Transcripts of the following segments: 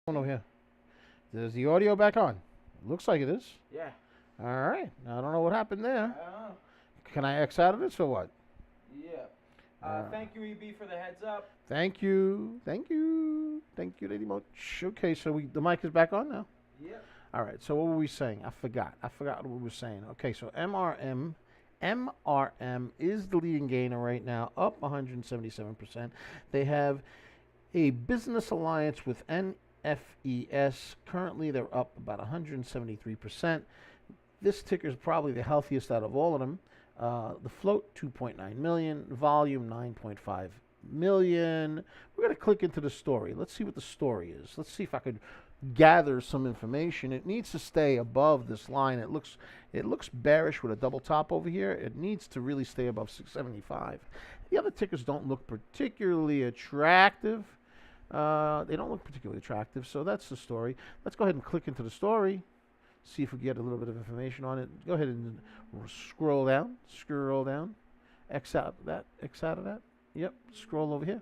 Over here. Is the audio back on? Looks like it is. Yeah. All right. I don't know what happened there. I don't know. Can I X out of this or what? Yeah. Thank you, EB, for the heads up. Thank you. Thank you. Thank you, Lady Moch. Okay, so the mic is back on now. Yep. All right. So what were we saying? I forgot what we were saying. Okay, so MRM is the leading gainer right now, up 177%. They have a business alliance with NFES. Currently, they're up about 173%. This ticker is probably the healthiest out of all of them. The float, 2.9 million. Volume, 9.5 million. We're going to click into the story. Let's see what the story is. Let's see if I could gather some information. It needs to stay above this line. It looks bearish with a double top over here. It needs to really stay above 675. The other tickers don't look particularly attractive. They don't look particularly attractive, so that's the story. Let's go ahead and click into the story, see if we get a little bit of information on it. Go ahead and scroll down, X out of that. Yep, scroll over here.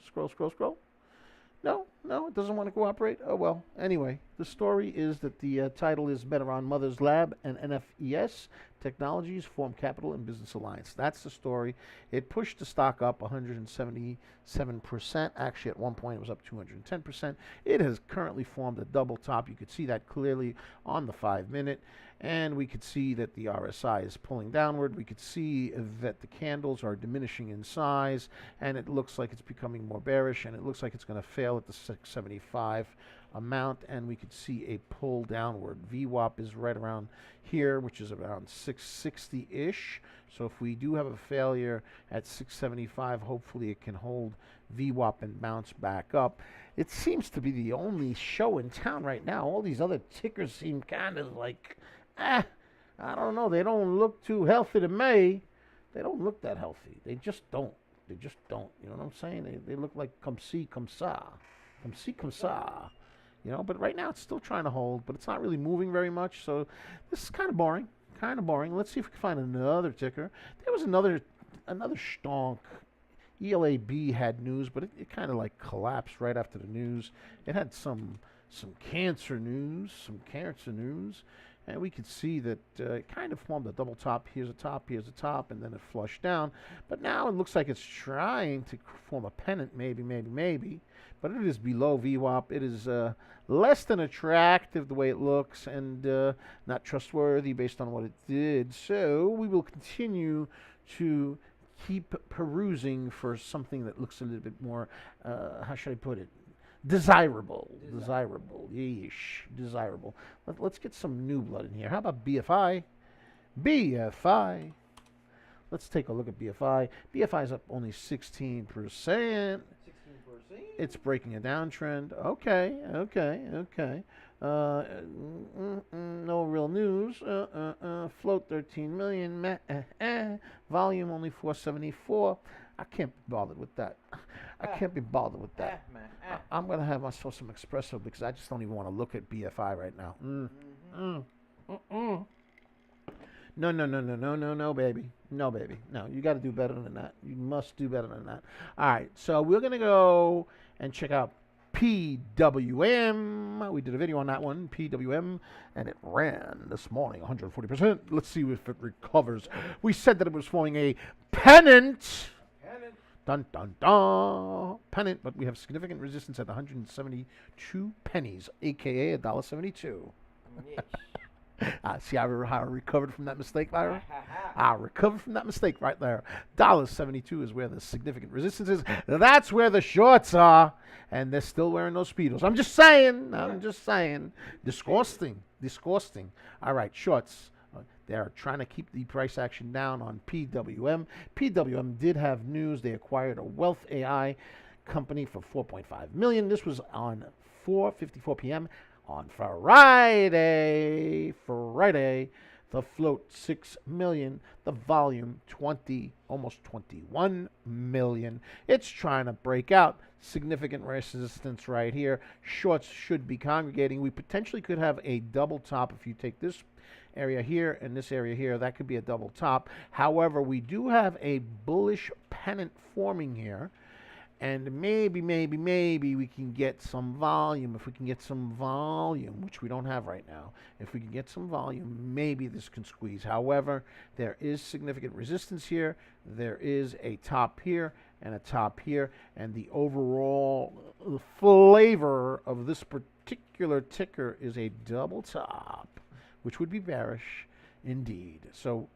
Scroll. No, it doesn't want to cooperate. Oh, well. Anyway, the story is that the title is Meteron Motors Lab and NFES Technologies form Capital and Business Alliance. That's the story. It pushed the stock up 177%. Actually, at one point, it was up 210%. It has currently formed a double top. You could see that clearly on the 5-minute. And we could see that the RSI is pulling downward. We could see that the candles are diminishing in size, and it looks like it's becoming more bearish, and it looks like it's going to fail at the 675 amount, and we could see a pull downward. VWAP is right around here, which is around 660-ish. So if we do have a failure at 675, hopefully it can hold VWAP and bounce back up. It seems to be the only show in town right now. All these other tickers seem kind of like, I don't know. They don't look too healthy to me. They don't look that healthy. They just don't. You know what I'm saying? They look like comme ci, comme ça. Comme ci, comme ça. You know, but right now it's still trying to hold, but it's not really moving very much. So this is kind of boring. Let's see if we can find another ticker. There was another stonk. ELAB had news, but it kind of like collapsed right after the news. It had some cancer news, and we could see that it kind of formed a double top. Here's a top, and then it flushed down. But now it looks like it's trying to form a pennant, maybe. But it is below VWAP. It is less than attractive the way it looks, and not trustworthy based on what it did. So we will continue to keep perusing for something that looks a little bit more, how should I put it? Desirable. Yeesh. Desirable. Let's get some new blood in here. How about BFI? Let's take a look at BFI. BFI is up only 16%. 16%? It's breaking a downtrend. Okay. No real news. Float 13 million. Volume only 474. I can't be bothered with that. I'm going to have myself some espresso because I just don't even want to look at BFI right now. No, baby. No, you got to do better than that. You must do better than that. All right, so we're going to go and check out PWM. We did a video on that one, PWM, and it ran this morning 140%. Let's see if it recovers. We said that it was forming a pennant. Dun, dun, dun. Pennant, but we have significant resistance at 172 pennies, a.k.a. $1.72. See how I recovered from that mistake there? I recovered from that mistake right there. $1.72 is where the significant resistance is. That's where the shorts are. And they're still wearing those Speedos. I'm just saying. Disgusting. All right, shorts. They're trying to keep the price action down on PWM. PWM did have news. They acquired a wealth AI company for $4.5 million. This was on 4:54 p.m. on Friday. The float 6 million. The volume almost 21 million. It's trying to break out. Significant resistance right here. Shorts should be congregating. We potentially could have a double top if you take this area here and this area here. That could be a double top. However, we do have a bullish pennant forming here. And maybe we can get some volume. If we can get some volume, which we don't have right now, if we can get some volume, maybe this can squeeze. However, there is significant resistance here. There is a top here and a top here. And the overall flavor of this particular ticker is a double top, which would be bearish indeed. So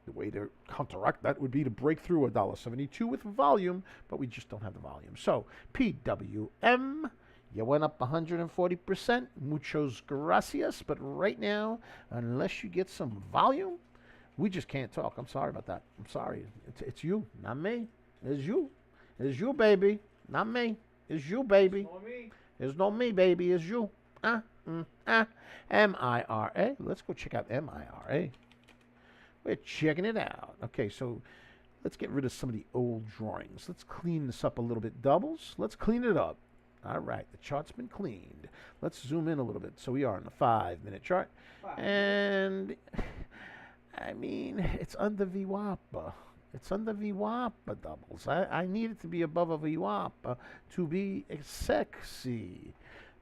the way to counteract that would be to break through $1.72 with volume, but we just don't have the volume. So PWM, you went up 140%. Muchos gracias. But right now, unless you get some volume, we just can't talk. I'm sorry about that. I'm sorry. It's you, not me. It's you. It's you, baby. Not me. It's you, baby. It's not me. It's not me, baby. It's you. MIRA. Let's go check out MIRA. We're checking it out. Okay, so let's get rid of some of the old drawings. Let's clean this up a little bit. Doubles, let's clean it up. All right, the chart's been cleaned. Let's zoom in a little bit. So we are on the 5-minute chart. And, I mean, it's under VWAP. It's under VWAP doubles. I need it to be above a VWAP to be sexy.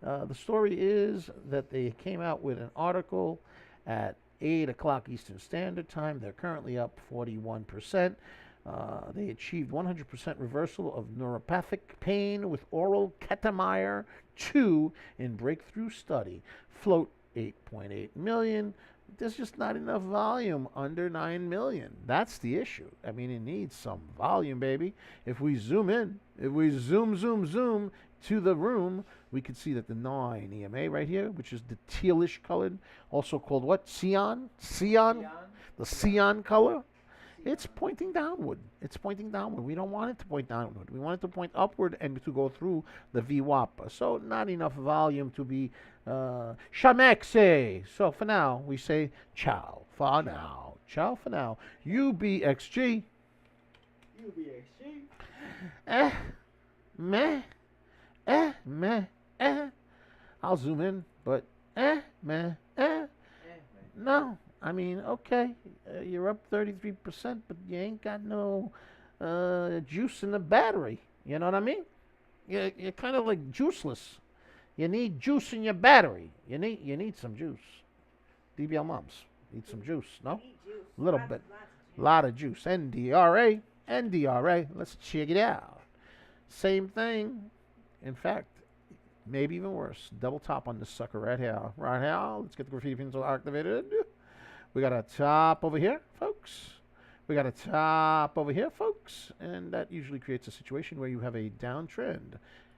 The story is that they came out with an article at 8 o'clock Eastern Standard Time. They're currently up 41%. They achieved 100% reversal of neuropathic pain with oral ketamine 2 in breakthrough study. Float 8.8 million. There's just not enough volume, under 9 million. That's the issue. I mean, it needs some volume, baby. If we zoom in, if we zoom to the room, we can see that the 9 EMA right here, which is the tealish colored, also called what? Cyan? The cyan color. It's pointing downward. It's pointing downward. We don't want it to point downward. We want it to point upward and to go through the VWAP. So not enough volume to be shamexe. So for now, we say ciao for now. Ciao for now. UBXG. Meh. Meh. I'll zoom in, but meh. No. I mean, okay, you're up 33%, but you ain't got no juice in the battery. You know what I mean? You're kind of like juiceless. You need juice in your battery. You need some juice. DBL moms need some juice, no? A little bit. Lot of juice. NDRA. Let's check it out. Same thing. In fact, maybe even worse. Double top on this sucker right here. Right here. Let's get the graffiti pencil activated. We got a top over here, folks. And that usually creates a situation where you have a downtrend.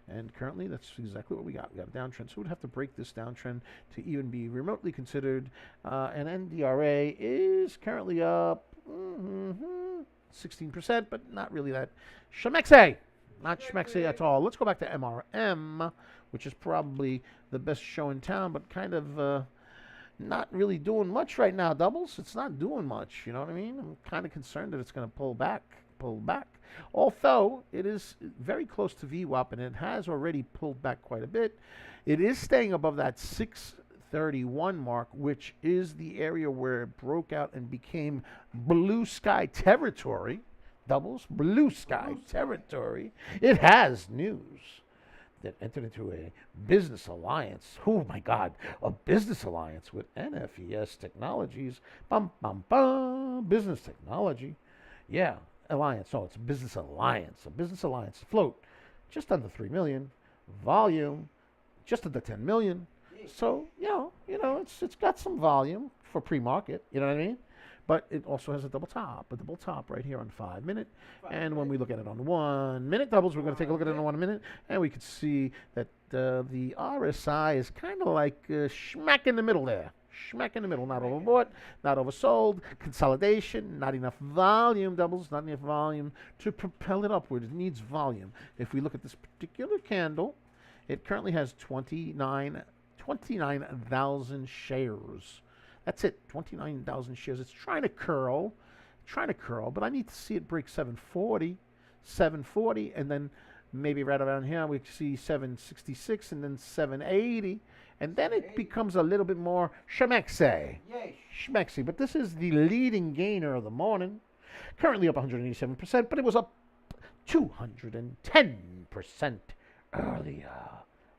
And currently, that's exactly what we got. We got a downtrend. So we'd have to break this downtrend to even be remotely considered. And NDRA is currently up 16%, but not really that schmexe. Not schmexe at all. Let's go back to MRM, which is probably the best show in town, but kind of not really doing much right now, doubles. It's not doing much, you know what I mean? I'm kind of concerned that it's going to pull back. Although it is very close to VWAP, and it has already pulled back quite a bit. It is staying above that 631 mark, which is the area where it broke out and became blue sky territory. Doubles, blue sky territory. It has news that entered into a business alliance. Oh my God, a business alliance with NFES Technologies. Business technology. Yeah, alliance. Oh, it's a business alliance. A business alliance. Float just under 3 million. Volume just under 10 million. So, you know, it's got some volume for pre-market. You know what I mean? But it also has a double top right here on 5-minute. And when we look at it on 1 minute doubles, we're going to take a look at it on 1 minute, and we can see that the RSI is kind of like smack in the middle there. Smack in the middle, not overbought, not oversold, consolidation, not enough volume, doubles, not enough volume to propel it upward. It needs volume. If we look at this particular candle, it currently has 29,000 shares. That's it, 29,000 shares. It's trying to curl, but I need to see it break 740, and then maybe right around here we see 766 and then 780, and then it becomes a little bit more schmexe. Schmexe, but this is the leading gainer of the morning. Currently up 187%, but it was up 210%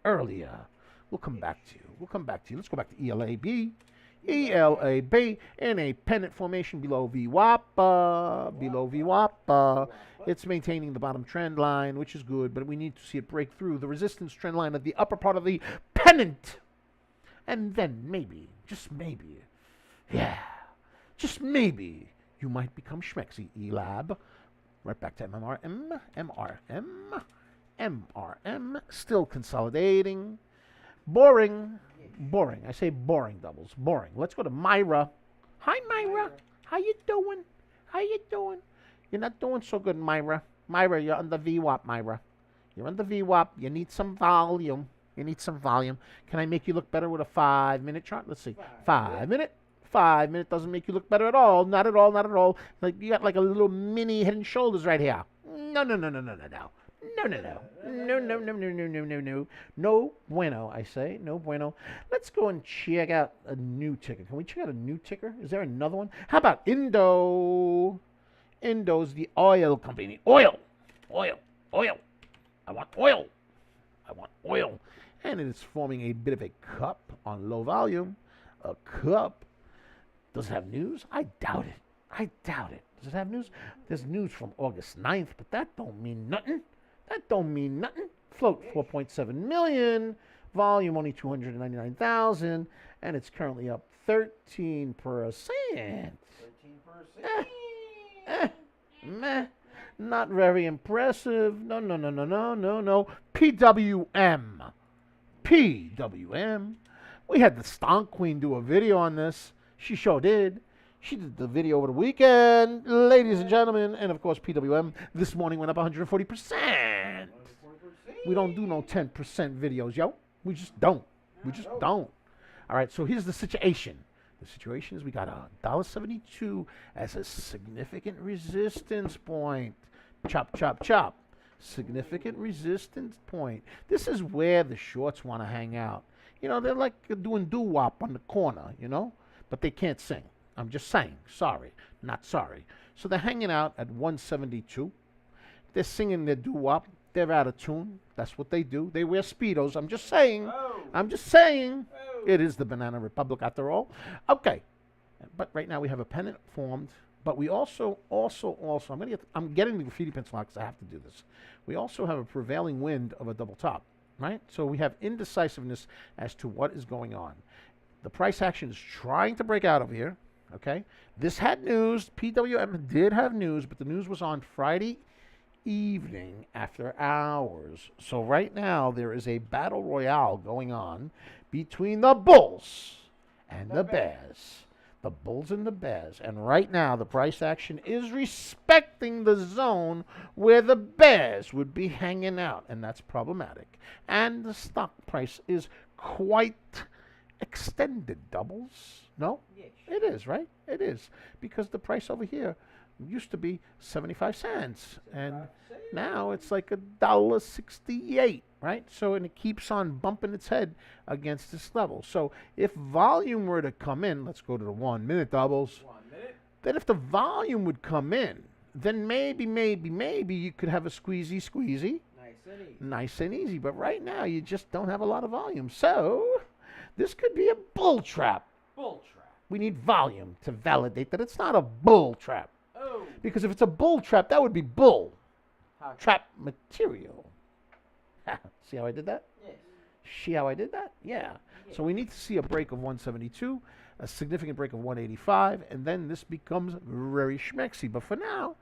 earlier. We'll come back to you. Let's go back to ELAB. ELAB in a pennant formation below VWAP. It's maintaining the bottom trend line, which is good, but we need to see it break through the resistance trend line at the upper part of the pennant. And then maybe, just maybe, you might become schmexy. ELAB. Right back to MRM. Still consolidating. Boring. I say boring doubles. Boring. Let's go to Myra. Hi, Myra. How you doing? You're not doing so good, Myra. Myra, you're on the VWAP, Myra. You're on the VWAP. You need some volume. Can I make you look better with a 5-minute chart? Let's see. 5 minute. 5 minute doesn't make you look better at all. Not at all. Like you got like a little mini head and shoulders right here. No. No bueno, I say. No bueno. Let's go and check out a new ticker. Can we check out a new ticker? Is there another one? How about Indo? Indo's the oil company. Oil. I want oil. And it is forming a bit of a cup on low volume. A cup. Does it have news? I doubt it. Does it have news? There's news from August 9th, but that don't mean nothing. Float 4.7 million. Volume only 299,000. And it's currently up 13%. 13%. Meh. Not very impressive. No. PWM. We had the Stonk Queen do a video on this. She sure did. She did the video over the weekend, ladies and gentlemen. And, of course, PWM this morning went up 140%. We don't do no 10% videos, yo. We just don't. All right, so here's the situation. The situation is we got $1.72 as a significant resistance point. Chop. Significant resistance point. This is where the shorts want to hang out. You know, they're like doing doo-wop on the corner, you know, but they can't sing. I'm just saying. Sorry. Not sorry. So they're hanging out at 172. They're singing their doo-wop. They're out of tune. That's what they do. They wear Speedos. I'm just saying. It is the Banana Republic after all. Okay. But right now we have a pennant formed. But we also, I'm getting the graffiti pencil out because I have to do this. We also have a prevailing wind of a double top, right? So we have indecisiveness as to what is going on. The price action is trying to break out over here, okay? This had news. PWM did have news, but the news was on Friday evening after hours. So right now there is a battle royale going on between the bulls and the bears. The bulls and the bears. And right now the price action is respecting the zone where the bears would be hanging out, and that's problematic. And the stock price is quite extended, doubles. No? Yes. It is, right? It is. Because the price over here used to be 75 cents. And now it's like $1.68, right? So, and it keeps on bumping its head against this level. So if volume were to come in, let's go to the 1 minute doubles. 1 minute. Then if the volume would come in, then maybe you could have a squeezy. Nice and easy. But right now you just don't have a lot of volume. So this could be a bull trap. We need volume to validate that it's not a bull trap. Oh. Because if it's a bull trap, that would be bull trap material. See how I did that? Yes. See how I did that? Yeah. So we need to see a break of 172, a significant break of 185, and then this becomes very schmexy. But for now,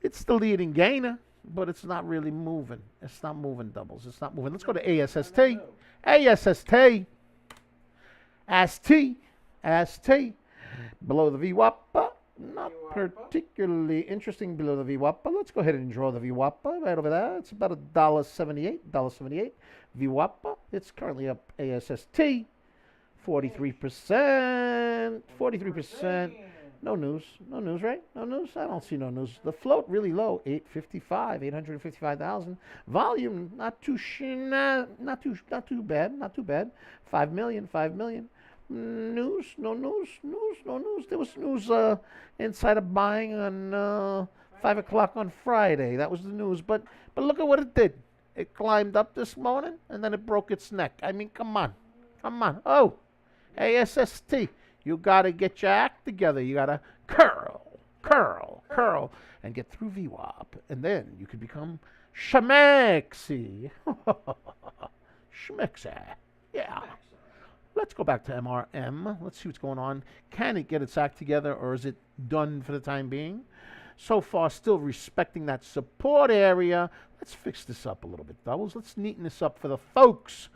it's the leading gainer, but it's not really moving. It's not moving doubles. It's not moving. Let's go to ASST. ASST. Below the VWAP. Not particularly interesting below the VWAP, but let's go ahead and draw the VWAP right over there. It's about $1.78. VWAP. It's currently up ASST 43%. No news, right? No news. I don't see no news. The float really low, 855,000. Volume not too bad. 5 million. News, no news. There was news inside of buying on 5 o'clock on Friday. That was the news. But look at what it did. It climbed up this morning, and then it broke its neck. I mean, come on. Come on. Oh, ASST. You got to get your act together. You got to curl, and get through VWAP. And then you could become Schmexy. Schmexy. Yeah. Let's go back to MRM. Let's see what's going on. Can it get its act together, or is it done for the time being? So far, still respecting that support area. Let's fix this up a little bit, doubles. Let's neaten this up for the folks.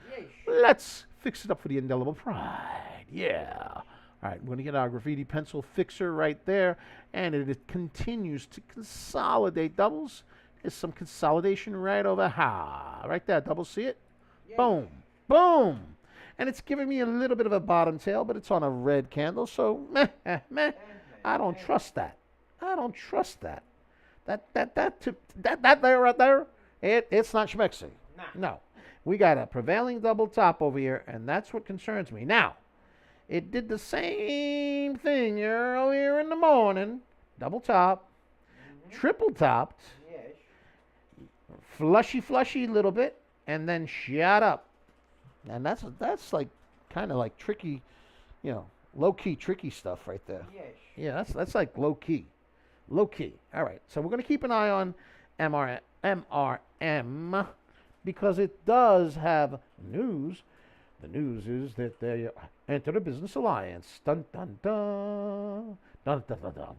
Let's fix it up for the indelible pride. Yeah. All right, we're going to get our graffiti pencil fixer right there, and it continues to consolidate, doubles. There's some consolidation right over here. Right there, doubles, see it? Boom, boom. And it's giving me a little bit of a bottom tail, but it's on a red candle, so meh. I don't trust that. I don't trust that. That there right there, it's not schmexy. No. We got a prevailing double top over here, and that's what concerns me. Now, it did the same thing earlier in the morning. Double top, triple topped, flushy a little bit, and then shot up. And that's like kind of like tricky, low-key tricky stuff right there. Yeah, that's like low-key. Low-key. All right, so we're going to keep an eye on MRM because it does have news. The news is that they entered a business alliance. Dun, dun, dun. Dun, dun, dun, dun.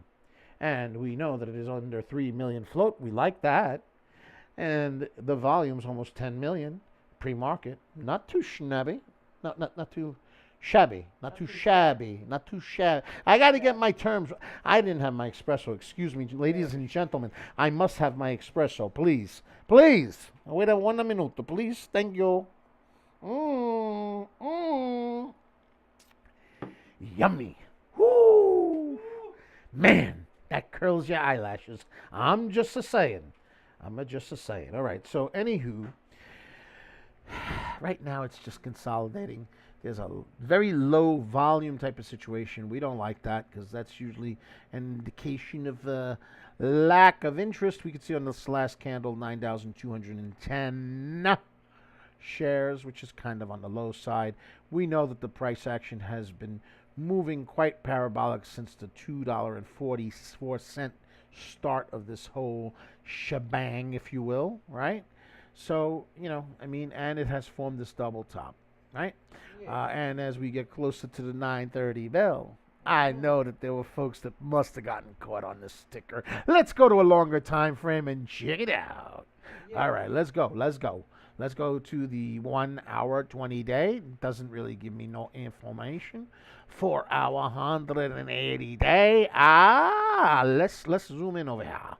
And we know that it is under 3 million float. We like that. And the volume's almost 10 million. Pre-market, not too shabby, not too shabby, not too shabby. I got to get my terms. I didn't have my espresso. Excuse me, ladies and gentlemen. I must have my espresso, please. Wait 1 minute, please. Thank you. Yummy. Woo. Man, that curls your eyelashes. I'm just a saying. All right. So, anywho. Right now, it's just consolidating. There's a very low volume type of situation. We don't like that because that's usually an indication of lack of interest. We can see on this last candle, 9,210 shares, which is kind of on the low side. We know that the price action has been moving quite parabolic since the $2.44 start of this whole shebang, if you will, right? So, and it has formed this double top, right? And as we get closer to the 9:30 bell, I know that there were folks that must have gotten caught on this sticker. Let's go to a longer time frame and check it out. All right, let's go. Let's go to the 1 hour, 20 day. Doesn't really give me no information. 4 hour, 180 day. Let's zoom in over here.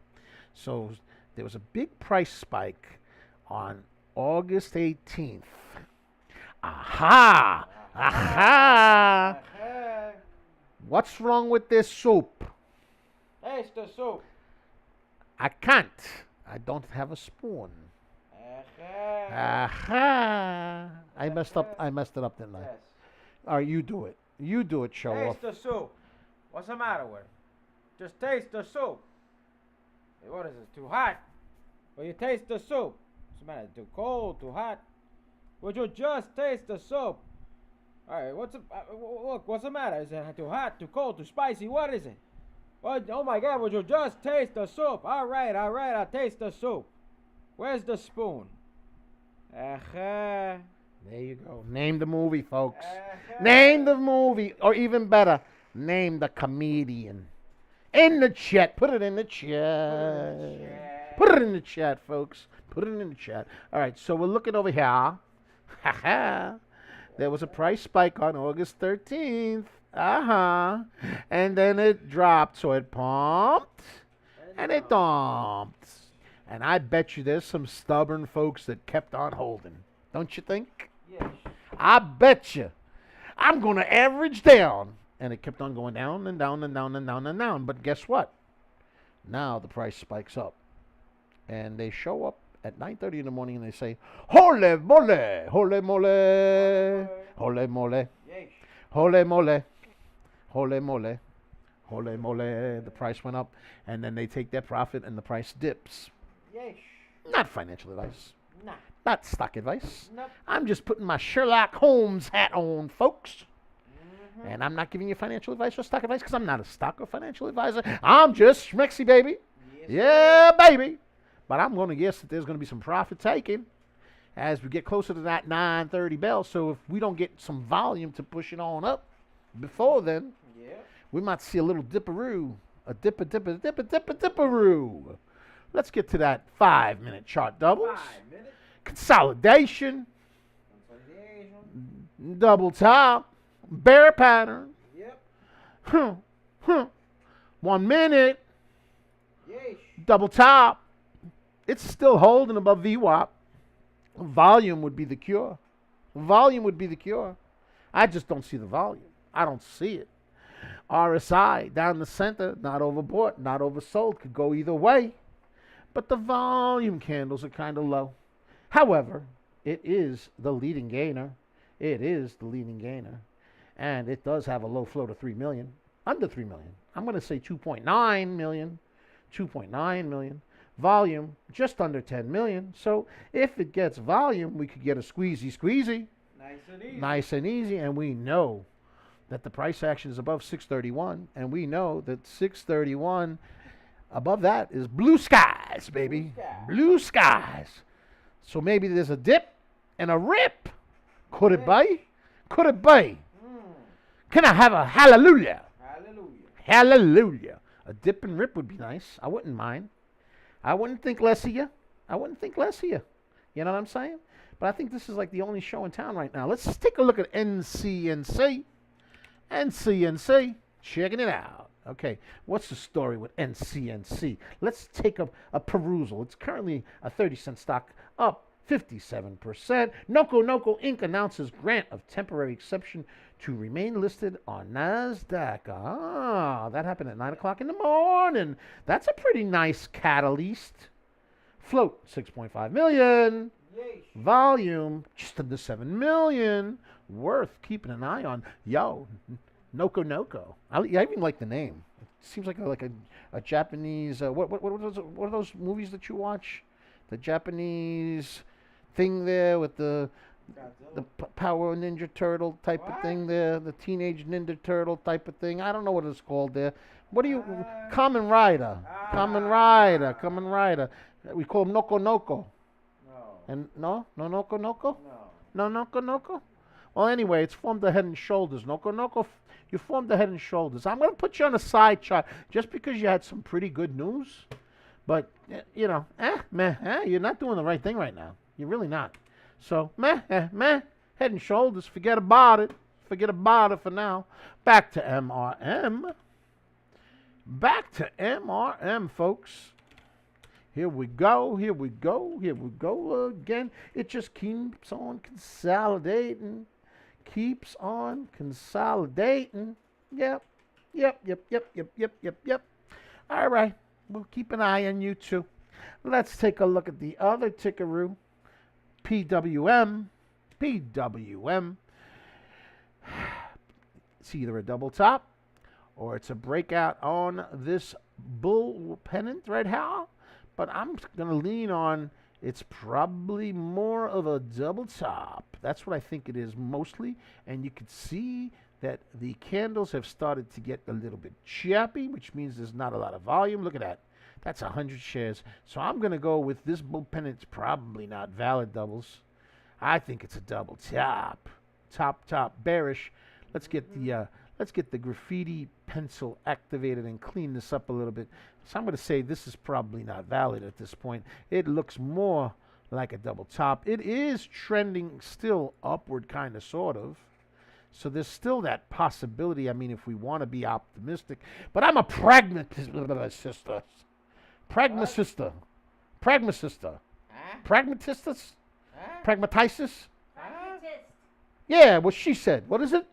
So there was a big price spike on August 18th. Aha! What's wrong with this soup? Taste the soup. I can't. I don't have a spoon. Aha! I messed it up, didn't I? Yes. All right, you do it. Show off. Taste the soup. What's the matter with it? Just taste the soup. Hey, what is it? Too hot? Well, you taste the soup. What's the matter? Too cold? Too hot? Would you just taste the soup? All right, what's the matter? Is it too hot, too cold, too spicy? What is it? What? Oh my God! Would you just taste the soup? All right, I'll taste the soup. Where's the spoon? There you go. Name the movie, folks. Name the movie, or even better, name the comedian. In the chat. Put it in the chat. Put it in the chat, folks. Put it in the chat. All right, so we're looking over here. There was a price spike on August 13th. And then it dropped. So it pumped and it dumped. And I bet you there's some stubborn folks that kept on holding. Don't you think? Yes. I bet you. I'm going to average down. And it kept on going down and down and down and down and down. But guess what? Now the price spikes up. And they show up at 9:30 in the morning and they say, "Hole mole, hole mole, hole mole, hole mole, hole mole, Holy moly, the price went up, and then they take their profit and the price dips. Yeesh. Not financial advice. Nah. Not stock advice. Nope. I'm just putting my Sherlock Holmes hat on, folks. Mm-hmm. And I'm not giving you financial advice or stock advice because I'm not a stock or financial advisor. I'm just schmexy, baby. Yes, Yeah, baby. But I'm going to guess that there's going to be some profit taking as we get closer to that 9:30 bell. So if we don't get some volume to push it on up before then, Yeah. we might see a little dipperoo. A dipperoo. Let's get to that 5-minute chart doubles. 5 minutes. Consolidation. Consolidation. Double top. Bear pattern. Yep. 1 minute. Yeesh. Double top. It's still holding above VWAP. Volume would be the cure. Volume would be the cure. I just don't see the volume. I don't see it. RSI down the center, not overbought, not oversold. Could go either way. But the volume candles are kind of low. However, it is the leading gainer. It is the leading gainer. And it does have a low float of 3 million. Under 3 million. I'm going to say 2.9 million. 2.9 million. Volume just under 10 million. So if it gets volume, we could get a squeezy. Nice and easy. Nice and easy. And we know that the price action is above 631. And we know that 631, above that is blue skies, baby. Blue skies. So maybe there's a dip and a rip. Could it be? Could it be? Can I have a hallelujah? Hallelujah. Hallelujah. A dip and rip would be nice. I wouldn't mind. I wouldn't think less of you. I wouldn't think less of you. You know what I'm saying? But I think this is like the only show in town right now. Let's take a look at NCNC. NCNC. Checking it out. Okay. What's the story with NCNC? Let's take a perusal. It's currently a 30-cent stock, up 57%. Noco Inc. announces grant of temporary exception to remain listed on NASDAQ. Ah, that happened at 9 o'clock in the morning. That's a pretty nice catalyst. Float, 6.5 million. Yeesh. Volume, just under 7 million. Worth keeping an eye on. Yo, Noco. I even like the name. It seems like a Japanese, what are those movies that you watch? The Japanese thing there with the Power Ninja Turtle type of thing there, the Teenage Ninja Turtle type of thing. I don't know what it's called there. What do you, Kamen Rider. We call him Noco. No. And no Noco. No. No Noco. Well, anyway, it's formed the Head and Shoulders. Noco, you formed the Head and Shoulders. I'm going to put you on a side chart just because you had some pretty good news. But, you know, you're not doing the right thing right now. You're really not. So, Head and Shoulders, forget about it. Forget about it for now. Back to MRM. Back to MRM, folks. Here we go again. It just keeps on consolidating. Yep. All right. We'll keep an eye on you too. Let's take a look at the other tickeroo. PWM. It's either a double top or it's a breakout on this bull pennant right here. But I'm going to lean on it's probably more of a double top. That's what I think it is mostly. And you can see that the candles have started to get a little bit choppy, which means there's not a lot of volume. Look at that. That's 100 shares. So I'm going to go with this bull pennant. It's probably not valid doubles. I think it's a double top. Top bearish. Let's get the graffiti pencil activated and clean this up a little bit. So I'm going to say this is probably not valid at this point. It looks more like a double top. It is trending still upward, kind of, sort of. So there's still that possibility. I mean, if we want to be optimistic. But I'm a pragmatist. Pragmatist. Pragmatist. Pragmatitis. Yeah, what she said. What is it?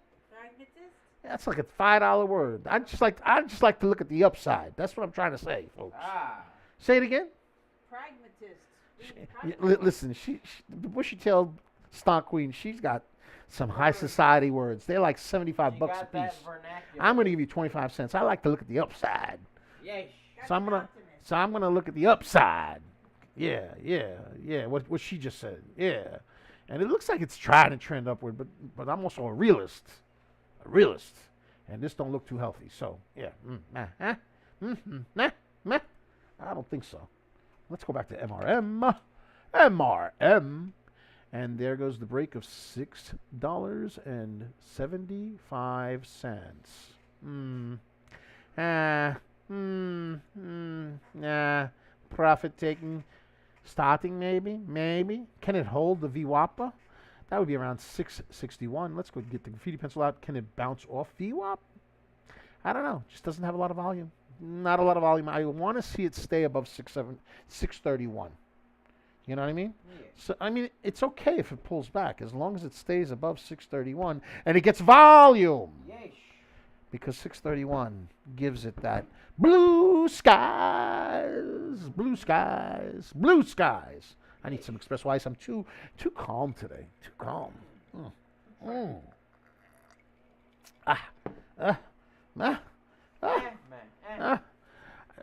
That's like a $5 word. I just like to look at the upside. That's what I'm trying to say, folks. Say it again. Pragmatist. Listen, she the bushy-tailed stock queen. She's got Some high society words. They're like 75 She bucks a got that piece. vernacular. I'm gonna give you 25 cents. I like to look at the upside. Yes. So I'm gonna look at the upside. Yeah, yeah, yeah. What she just said. Yeah. And it looks like it's trying to trend upward, but I'm also a realist. A realist. And this don't look too healthy. So yeah. I don't think so. Let's go back to MRM. MRM. And there goes the break of $6.75. Profit taking. Starting maybe. Can it hold the VWAP? That would be around 661. Let's go get the graffiti pencil out. Can it bounce off VWAP? I don't know. Just doesn't have a lot of volume. Not a lot of volume. I want to see it stay above 631. You know what I mean? Yeah. So I mean, it's okay if it pulls back as long as it stays above 631 and it gets volume. Yes. Because 631 gives it that blue skies, blue skies, blue skies. I need some espresso ice. I'm too calm today. Too calm.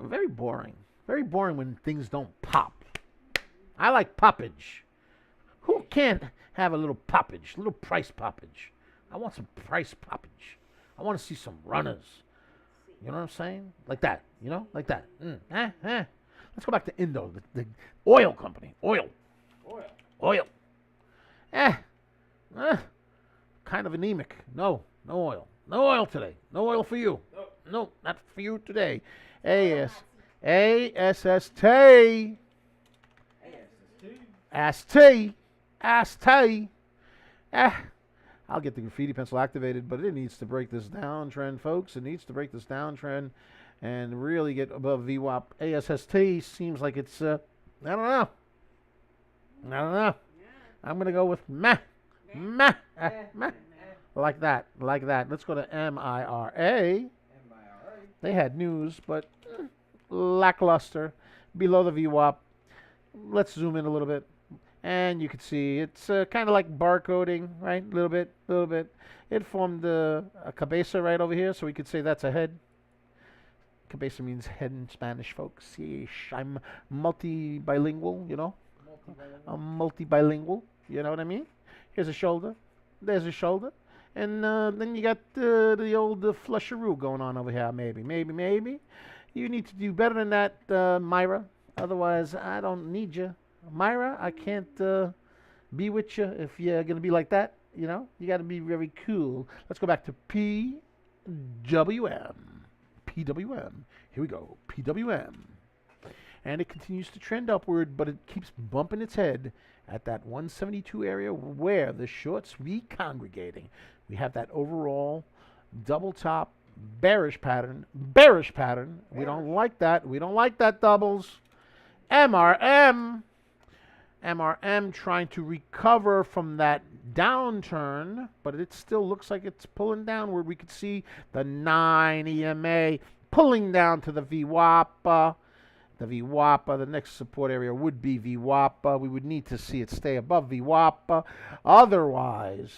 Very boring. Very boring when things don't pop. I like poppage. Who can't have a little poppage, little price poppage? I want some price poppage. I want to see some runners. You know what I'm saying? Like that. You know? Like that. Let's go back to Indo, the oil company. Oil. Kind of anemic. No oil. No oil today. No oil for you. No, not for you today. ASST. ASST. I'll get the graffiti pencil activated, but it needs to break this downtrend, folks. It needs to break this downtrend and really get above VWAP. ASST seems like it's, I don't know. I'm going to go with meh. Like that. Let's go to MIRA. They had news, but lackluster. Below the VWAP. Let's zoom in a little bit. And you can see it's kind of like barcoding, right? A little bit. It formed a cabeza right over here, so we could say that's a head. Cabeza means head in Spanish, folks. Yeesh, I'm multi-bilingual, you know? I'm multi-bilingual, you know what I mean? Here's a shoulder. There's a shoulder. And then you got the old flusheroo going on over here, maybe. You need to do better than that, MIRA. Otherwise, I don't need you. MIRA, I can't be with you if you're going to be like that, you know? You got to be very cool. Let's go back to PWM. Here we go. PWM. And it continues to trend upward, but it keeps bumping its head at that 172 area where the shorts recongregating. We have that overall double top bearish pattern. We don't like that. We don't like that, doubles. MRM trying to recover from that downturn, but it still looks like it's pulling downward. We could see the 9 EMA pulling down to the VWAP. The next support area would be VWAP. We would need to see it stay above VWAP. Otherwise,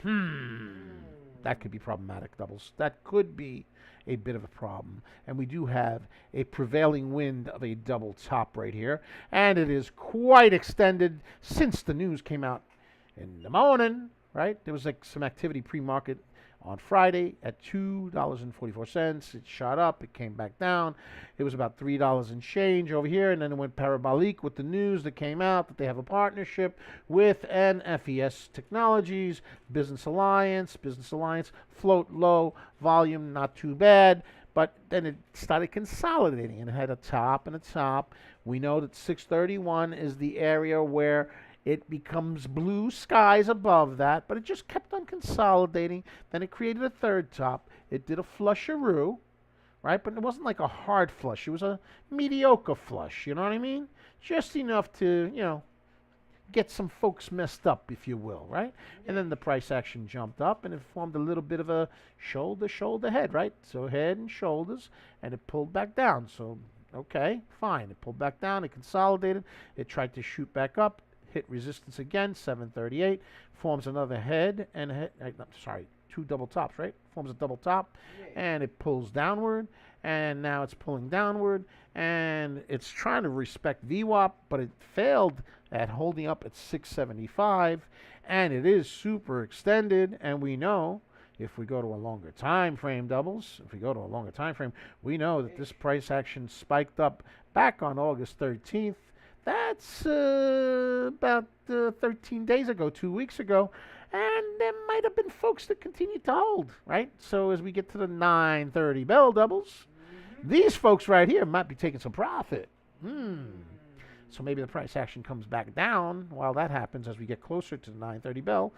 that could be problematic, doubles. That could be a bit of a problem. And we do have a prevailing wind of a double top right here. And it is quite extended since the news came out in the morning, right? There was like some activity pre-market on Friday at $2.44. It shot up. It came back down. It was about $3 and change over here. And then it went parabolic with the news that came out that they have a partnership with NFES Technologies, Business Alliance, float low, volume not too bad. But then it started consolidating and it had a top and a top. We know that 631 is the area where it becomes blue skies above that, but it just kept on consolidating. Then it created a third top. It did a flusheroo, right? But it wasn't like a hard flush. It was a mediocre flush, you know what I mean? Just enough to, you know, get some folks messed up, if you will, right? And then the price action jumped up, and it formed a little bit of a shoulder head, right? So head and shoulders, and it pulled back down. So, okay, fine. It pulled back down. It consolidated. It tried to shoot back up. hit resistance again, 738, forms another head, and two double tops, right? Forms a double top, and it pulls downward, and now it's pulling downward, and it's trying to respect VWAP, but it failed at holding up at 675, and it is super extended, and we know if we go to a longer time frame, doubles, if we go to a longer time frame, we know that this price action spiked up back on August 13th. That's about 13 days ago, 2 weeks ago, and there might have been folks that continued to hold, right? So as we get to the 9:30 bell doubles, these folks right here might be taking some profit. So maybe the price action comes back down while that happens as we get closer to the 9:30 bell.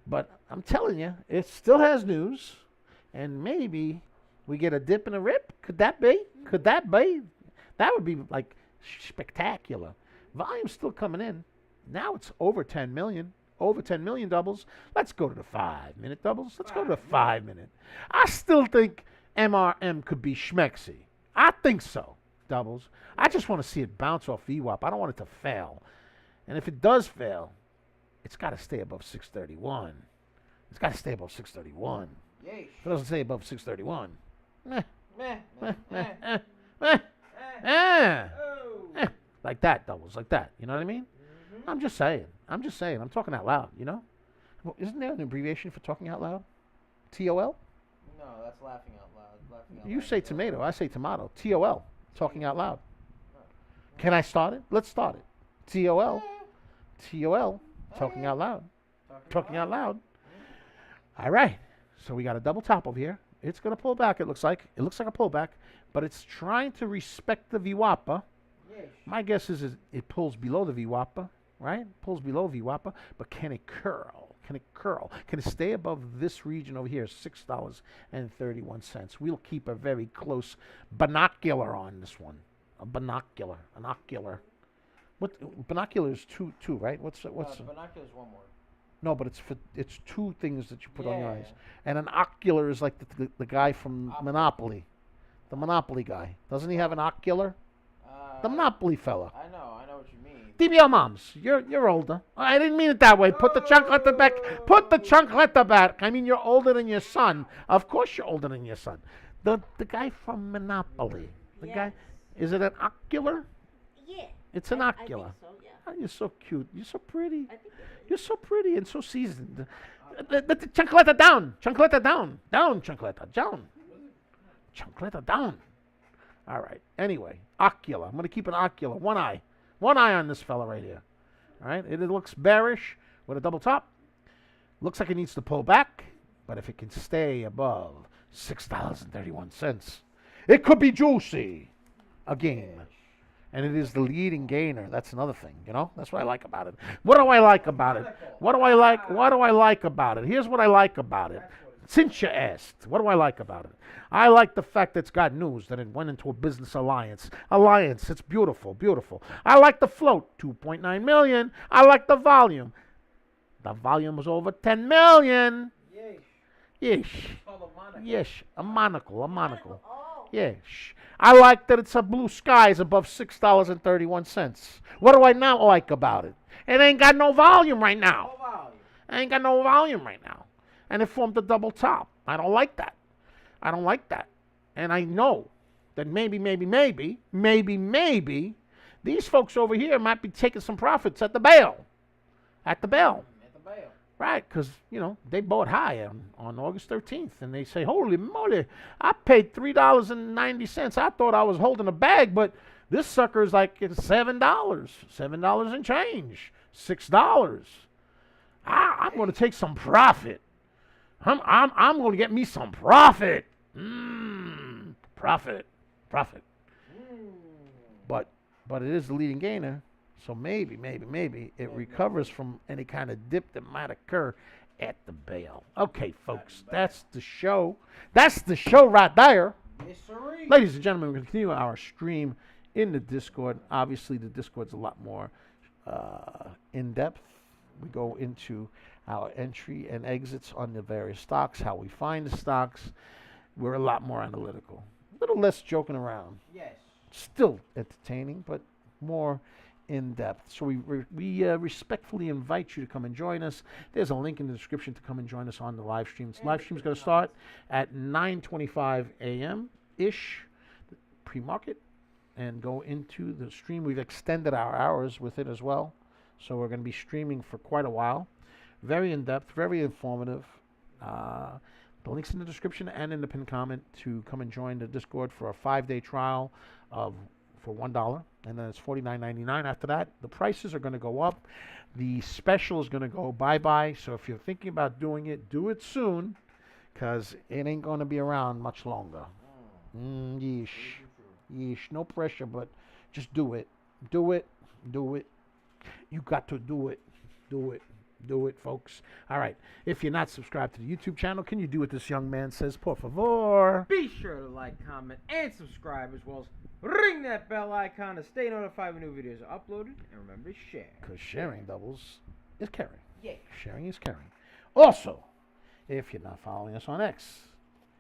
But I'm telling you, it still has news, and maybe we get a dip and a rip. Could that be? Could that be? That would be like spectacular. Volume's still coming in. Now it's over 10 million. Over 10 million doubles. Let's go to the 5-minute doubles. Let's go to the 5-minute. I still think MRM could be schmexy. I think so, doubles. I just want to see it bounce off VWAP. I don't want it to fail. And if it does fail, it's got to stay above 631. It's got to stay above 631. If it doesn't stay above 631, like that, doubles, like that. You know what I mean? I'm just saying. I'm just saying. I'm talking out loud, you know? Well, isn't there an abbreviation for talking out loud? TOL? No, that's laughing out loud. You say tomato. I say tomato. TOL. Talking out loud. Can I start it? Let's start it. TOL. TOL. Talking out loud. Talking out loud. All right. So we got a double top over here. It's going to pull back, it looks like. It looks like a pullback, but it's trying to respect the VWAP. My guess is it pulls below the VWAP, right? Pulls below VWAP, but can it curl? Can it curl? Can it stay above this region over here, $6.31? We'll keep a very close binocular on this one. A binocular. What binocular is two, right? What's binocular is one word. No, but it's two things that you put on your eyes. And an ocular is like the guy from Monopoly. The Monopoly guy. Doesn't he have an ocular? The Monopoly fella. I know what you mean. DBL moms, you're older. I didn't mean it that way. Put the chancleta back. Put the chancleta back. I mean, you're older than your son. Of course you're older than your son. The guy from Monopoly. The guy, is it an ocular? Yeah. It's an ocular. I think so, yeah. Oh, you're so cute. You're so pretty. I think it is. You're so pretty and so seasoned. Let the chancleta down. Chancleta down. Down, chancleta. Down. Chancleta down. All right. Anyway, ocular. I'm going to keep an ocular. One eye. One eye on this fella right here. All right. It looks bearish with a double top. Looks like it needs to pull back. But if it can stay above $6.31, it could be juicy again. And it is the leading gainer. That's another thing, you know? That's what I like about it. What do I like about it? What do I like about it? Here's what I like about it. Since you asked, what do I like about it? I like the fact that it's got news, that it went into a business alliance. It's beautiful, beautiful. I like the float, 2.9 million. I like the volume. The volume was over 10 million. Yes. Yes, a monocle. Oh. Yes. I like that it's a blue skies above $6.31. What do I not like about it? It ain't got no volume right now. And it formed a double top. I don't like that. And I know that maybe, these folks over here might be taking some profits at the bell. Right, because, you know, they bought high on August 13th, and they say, holy moly, I paid $3.90. I thought I was holding a bag, but this sucker is like $7. $7 and change. $6. I'm going to take some profit. I'm going to get me some profit. Profit. But it is the leading gainer. So maybe it recovers from any kind of dip that might occur at the bell. Okay, folks, that's the show. That's the show right there. Yes, sirree. Ladies and gentlemen, we're going to continue our stream in the Discord. Obviously, the Discord's a lot more in-depth. We go into our entry and exits on the various stocks, how we find the stocks. We're a lot more analytical. A little less joking around. Yes. Still entertaining, but more in depth. So we respectfully invite you to come and join us. There's a link in the description to come and join us on the live stream. The live stream is going to start at 9:25 a.m. ish, pre-market, and go into the stream. We've extended our hours with it as well, so we're going to be streaming for quite a while. Very in depth, very informative. The link's in the description and in the pinned comment to come and join the Discord for a 5-day trial for $1, and then it's $49.99 after that. The prices are going to go up. The special is going to go bye-bye, so if you're thinking about doing it, do it soon, because it ain't going to be around much longer. Yeesh. Yeesh. No pressure, but just do it. Do it. Do it. You got to do it. Do it. Do it, folks. All right. If you're not subscribed to the YouTube channel, can you do what this young man says? Por favor. Be sure to like, comment, and subscribe, as well as ring that bell icon to stay notified when new videos are uploaded. And remember to share. Because sharing doubles is caring. Yeah. Sharing is caring. Also, if you're not following us on X,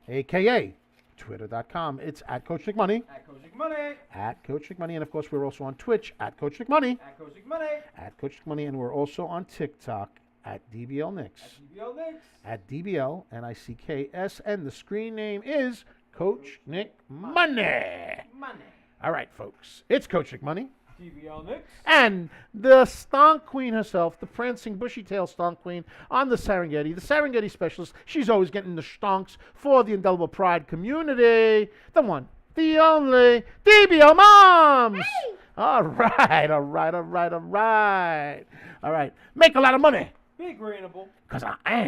a.k.a. Twitter.com, it's at Coach Nick Money. At Coach Nick Money. At Coach Nick Money. And, of course, we're also on Twitch, at Coach Nick Money. At Coach Nick Money. At Coach Nick Money. And we're also on TikTok, at DBL Nicks. At DBL Nicks. At DBL Nicks. And the screen name is Coach Nick Money. Money. All right, folks. It's Coach Nick Money. DBL Nicks. And the Stonk Queen herself, the prancing bushy-tailed Stonk Queen on the Serengeti specialist. She's always getting the stonks for the Indelible Pride community. The one, the only, DBL Moms. Hey! All right, all right, all right, all right. All right, make a lot of money. Big Rainable. Because I am.